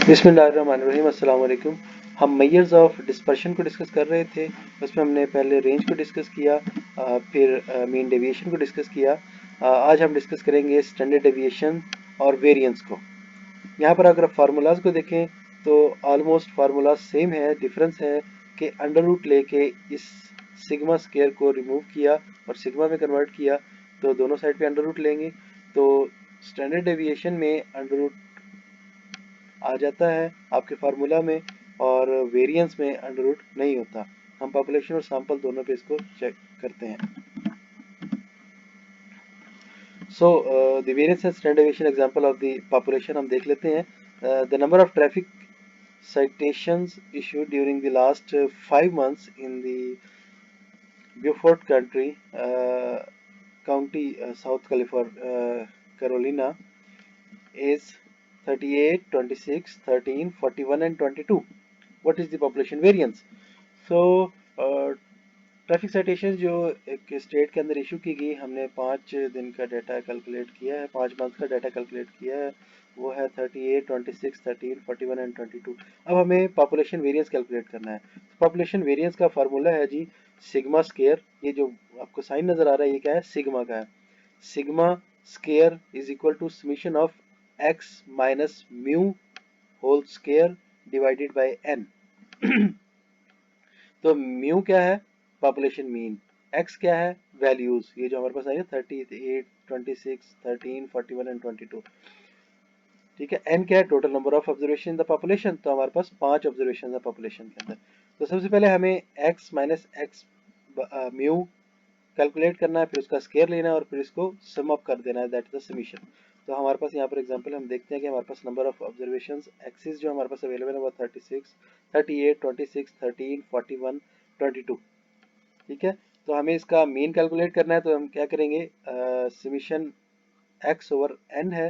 बिस्मिल्लाहिर्रहमानिर्रहीम, अस्सलाम वालेकुम। हम मेजर्स ऑफ डिस्पर्शन को डिस्कस कर रहे थे। उसमें हमने पहले रेंज को डिस्कस किया, फिर मीन डेविएशन को डिस्कस किया। आज हम डिस्कस करेंगे स्टैंडर्ड डेविएशन और वेरिएंस को। यहाँ पर अगर फार्मूलाज को देखें तो ऑलमोस्ट फार्मूला सेम है। डिफरेंस है कि अंडर रूट लेके इस सिग्मा स्केयर को रिमूव किया और सिग्मा में कन्वर्ट किया, तो दोनों साइड पे अंडर रूट लेंगे तो स्टैंडर्ड डेविएशन में अंडर रूट आ जाता है आपके फार्मूला में, और वेरिएंस में अंडर रूट नहीं होता। हम पॉपुलेशन और सैंपल दोनों पे इसको चेक करते हैं। So the variance and standard deviation example of the population हम देख लेते हैं। The number of traffic citations issued during the last 5 months in the Beaufort County, South Carolina is 38, 26, 13, 41 and 22. What is the population variance? So traffic citation जो एक state के अंदर issue की गई, हमने 5 दिन का डाटा कैलकुलेट किया है, 5 मंथ का डाटा कैलकुलेट किया है। वो है 38, 26, 13, 41 एंड 22। अब हमें पॉपुलेशन वेरिएंस कैलकुलेट करना है। तो पॉपुलेशन वेरिएंस का फार्मूला है जी सिग्मा स्केयर। ये जो आपको साइन नजर आ रहा है ये क्या है? सिग्मा का है। Sigma square is equal to summation of x minus mu whole square divided by n. तो म्यू क्या है? Population mean. एक्स क्या है? वैल्यूज। ये जो हमारे पास आई है 38, 26, 13, 41 एंड 22। ठीक है। एन क्या है? Total number of observation in the population. तो हमारे पास 5 ऑब्जर्वेशन है पॉपुलेशन के अंदर। तो सबसे पहले हमें x minus x mu calculate करना है, फिर उसका स्केयर लेना है और फिर इसको सम अप कर देना है, दैट इज द समीशन। तो हमारे पास यहाँ पर एग्जांपल हम देखते हैं कि हमारे पास नंबर ऑफ ऑब्जर्वेशंस एक्सिस जो हमारे पास अवेलेबल है वो 36, 38, 26, 13, 41, 22। ठीक है। तो हमें इसका मीन कैलकुलेट करना है, तो हम क्या करेंगे? समीशन एक्स ओवर एन है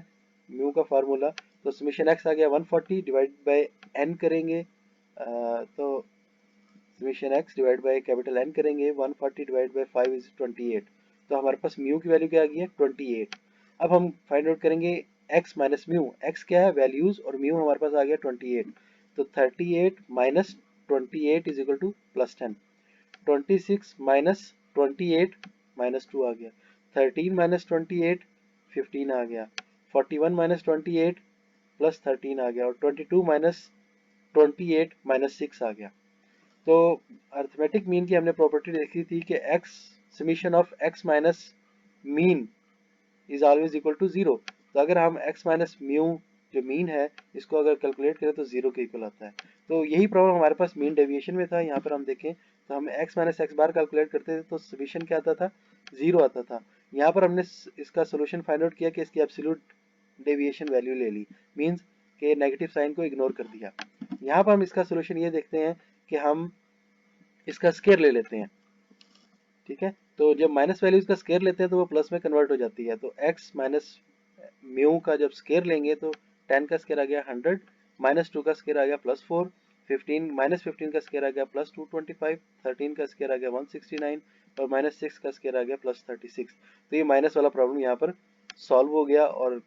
म्यू का फार्मूला। तो समीशन एक्स आ गया 140 डिवाइड बाय एन करेंगे। तो summation x divide by capital n करेंगे, 140 डिवाइड बाय 5 इज 28। तो हमारे पास म्यू की वैल्यू क्या आ गई है? 28। अब हम फाइंड आउट करेंगे एक्स माइनस म्यू। एक्स क्या है? वैल्यूज, और म्यू हमारे पास आ गया 28। तो 38 minus 28 is equal two plus 10। 26 minus 28 minus 2 आ गया। 13 माइनस 28 15 आ गया। 41 माइनस 28 प्लस 13 आ गया, और 22 माइनस 28 माइनस 6 आ गया। तो अर्थमेटिक मीन की हमने प्रॉपर्टी देखी थी कि x summation of x minus mean is always equal to zero. तो अगर हम एक्स माइनस म्यू जो मीन है इसको अगर कैलकुलेट करें तो जीरो के इक्वल आता है। तो यही प्रॉब्लम हमारे पास मीन डेविएशन में था। यहाँ पर हम देखें तो हम एक्स माइनस एक्स बार कैलकुलेट करते थे तो समीशन क्या आता था? जीरो आता था। यहाँ पर हमने इसका सोल्यूशन फाइंड आउट किया कि इसकी एब्सोल्यूट डेविएशन वैल्यू ले ली, मीन्स के नेगेटिव साइन को इग्नोर कर दिया। यहाँ पर हम इसका सोल्यूशन ये देखते हैं कि हम इसका स्केयर ले लेते हैं। ठीक है। तो जब माइनस वैल्यूज का स्केयर लेते हैं तो वो प्लस में कन्वर्ट हो जाती है। तो x माइनस म्यू का जब स्केयर लेंगे तो 10 का स्केयर आ गया 100, माइनस 2 का स्केयर आ गया प्लस 4, 15 माइनस 15 का स्केयर आ गया प्लस 225, 13 का स्केयर आ गया 169 और माइनस 6 का स्केयर आ गया प्लस 36। तो ये माइनस वाला प्रॉब्लम यहाँ पर सॉल्व हो गया, और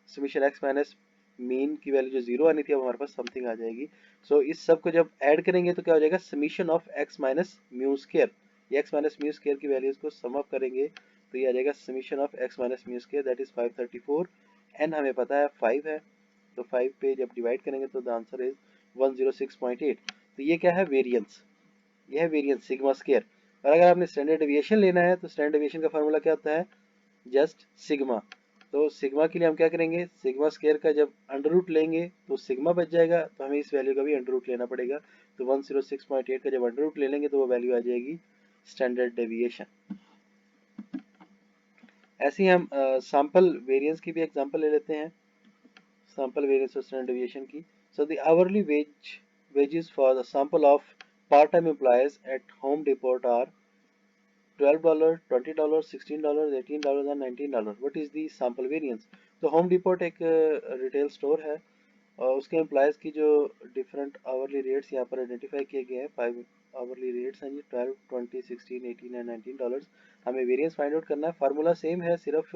समीशन एक्स माइनस मीन की वैल्यू जो जीरो आनी थी अब हमारे पास समथिंग आ जाएगी। सो इस सब को जब ऐड करेंगे तो क्या हो जाएगा? Summation of x minus mu square. X minus mu square की वैल्यूज को सम अप करेंगे तो ये आ जाएगा summation of x minus mu square, that is 534। N हमें पता है 5 है, तो 5 पे जब डिवाइड करेंगे तो द आंसर इज 106.8। तो ये क्या है? वेरिएंस। ये है वेरिएंस सिग्मा स्केयर। और अगर आपने स्टैंडर्ड डेविएशन लेना है तो स्टैंडर्ड डेविएशन का फार्मूला क्या होता है? Just sigma. तो सिग्मा के लिए हम क्या करेंगे? सिग्मा स्केयर का जब अंडर रूट लेंगे तो सिग्मा बच जाएगा, तो हमें इस वैल्यू का भी अंडर रूट लेना पड़ेगा। तो 106.8 का जब अंडर रूट ले लेंगे तो वो वैल्यू आ जाएगी स्टैंडर्ड डेविएशन। ऐसे ही हम सैंपल वेरिएंस की भी एग्जांपल ले लेते हैं। सैंपल वेरिएंस और स्टैंडर्ड डेविएशन की। So the hourly wages for the sample of part-time employees at Home Depot are $12, $20, $16, $18 and $19. What is the sample variance? तो होम डिपोट एक रिटेल स्टोर है और उसके एम्प्लॉयज़ की जो डिफरेंट आवरली रेट्स यहाँ पर आइडेंटिफाई किए गए हैं। 5 आवरली रेट्स हैं जी, 12, 20, 16, 18 एंड $19। हमें वेरिएंस फाइंड आउट करना है। फार्मूला सेम है, सिर्फ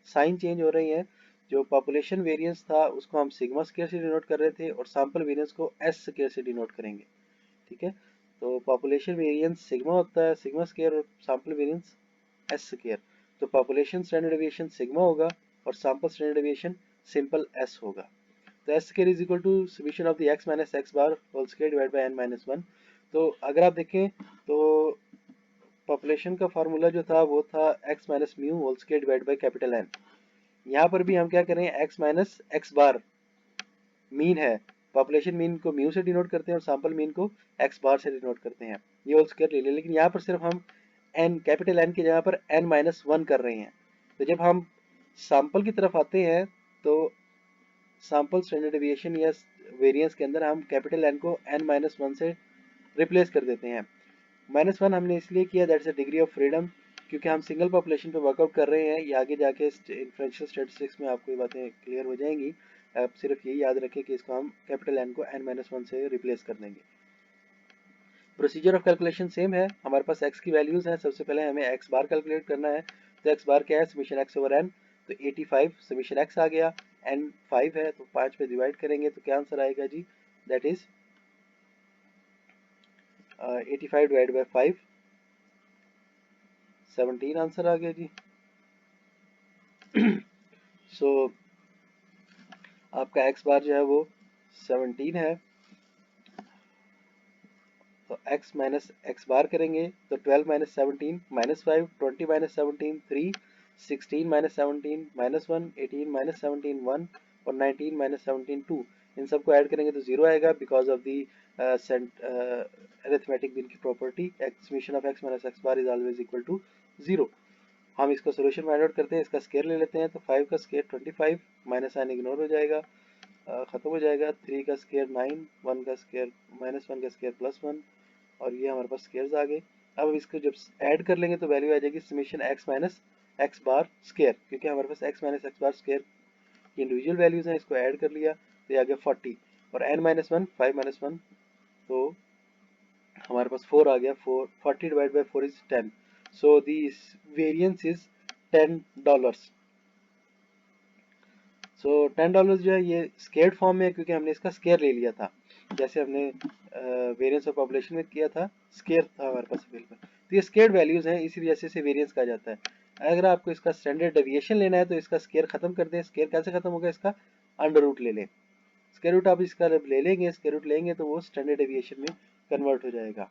साइन चेंज हो रही है। जो पॉपुलेशन वेरिएंस था उसको हम सिग्मा स्क्वायर से डिनोट कर रहे थे और सैंपल वेरिएंस को एस स्क्वायर से डिनोट करेंगे। ठीक है, तो पॉपुलेशन वेरिएंस सिग्मा होता है, सिग्मा स्क्वायर, और सैंपल वेरिएंस एस स्क्वायर। तो पॉपुलेशन स्टैंडर्ड डेविएशन सिग्मा होगा और sample standard deviation simple s होगा। तो s square is equal to summation of the x minus x bar whole square divide by n minus one. तो अगर आप देखें तो पॉपुलेशन का फार्मूला जो था वो था x minus mu whole square divide by capital n. यहाँ पर भी हम क्या करें, x minus x bar mean है, पॉपुलेशन मीन को म्यू से डिनोट करते हैं और सैंपल मीन को एक्स बार से डिनोट करते हैं, ये होल स्क्वायर ले लें। लेकिन यहाँ पर सिर्फ हम एन, कैपिटल एन की जगह पर एन माइनस वन कर रहे हैं। तो जब हम सैंपल की तरफ आते हैं तो सैंपल स्टैंडर्ड डेविएशन या वेरिएंस के अंदर हम कैपिटल एन को एन माइनस वन से रिप्लेस कर देते हैं। माइनस वन हमने इसलिए किया, that's a degree of freedom, क्योंकि हम सिंगल पॉपुलेशन पे वर्कआउट कर रहे हैं। ये आगे जाके इन्फ्लुएंशियल स्टैटिस्टिक्स में आपको ये बातें क्लियर हो जाएंगी। आप सिर्फ यही याद रखें कि इसको हम कैपिटल एन को एन माइनस वन से रिप्लेस कर देंगे। प्रोसीजर ऑफ कैलकुलेशन सेम है, हमारे पास एक्स की वैल्यूज हैं। सबसे पहले हमें एक्स बार कैलकुलेट करना है। तो एक्स बार क्या है, समेशन एक्स ओवर एन। तो 85 समेशन एक्स आ गया, एन 5 है तो 5 पे डिवाइड करेंगे तो क्या आंसर आएगा जी, that is 85 divide by 5, 17 answer आ गया जी। सो आपका एक्स बार जो है वो 17 है। तो x माइनस एक्स बार करेंगे तो 12 minus 17 minus 5, 20 minus 17 3, 16 minus 17 minus 1, 18 minus 17 1 और 19 माइनस 17 2। इन सबको ऐड करेंगे तो जीरो आएगा because of the arithmetic mean की property, summation of x minus x bar is always equal to zero. हम इसका सोल्यूशन फाइंड आउट करते हैं, इसका स्केयर ले लेते हैं। तो 5 का स्केयर 25, माइनस साइन इग्नोर हो जाएगा, खत्म हो जाएगा। 3 का स्केयर 9, 1 का स्केयर माइनस 1 का स्केयर प्लस 1, और ये हमारे पास स्केयर्स आ गए। अब इसको जब ऐड कर लेंगे तो वैल्यू आ जाएगी समेशन एक्स माइनस एक्स बार स्केयर, क्योंकि हमारे पास एक्स माइनस एक्स बार स्केयर की इंडिविजुअल वैल्यूज हैं। इसको ऐड कर लिया तो ये आ गया 40, और एन माइनस वन 5 माइनस 1, तो हमारे पास 4 आ गया। 4 40 divide by 4 is 10, so this variance is $10। सो $10 जो है ये स्केयर्ड फॉर्म में है, क्योंकि हमने इसका स्केयर ले लिया था, जैसे हमने वेरिएंस ऑफ पॉपुलेशन में किया था, स्केयर था हमारे पास अवेलेबल। तो ये स्केयर्ड वैल्यूज हैं, इसी वजह से इसे वेरिएंस कहा जाता है। अगर आपको इसका स्टैंडर्ड डेविएशन लेना है तो इसका स्केयर खत्म कर दें। स्केयर कैसे खत्म होगा, इसका अंडर रूट ले लें। स्केयर रूट आप इसका ले लेंगे, स्केयर रूट लेंगे तो वो स्टैंडर्ड डेविएशन में कन्वर्ट हो जाएगा।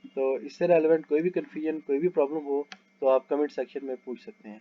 तो इससे रेलेवेंट कोई भी कन्फ्यूजन, कोई भी प्रॉब्लम हो तो आप कमेंट सेक्शन में पूछ सकते हैं।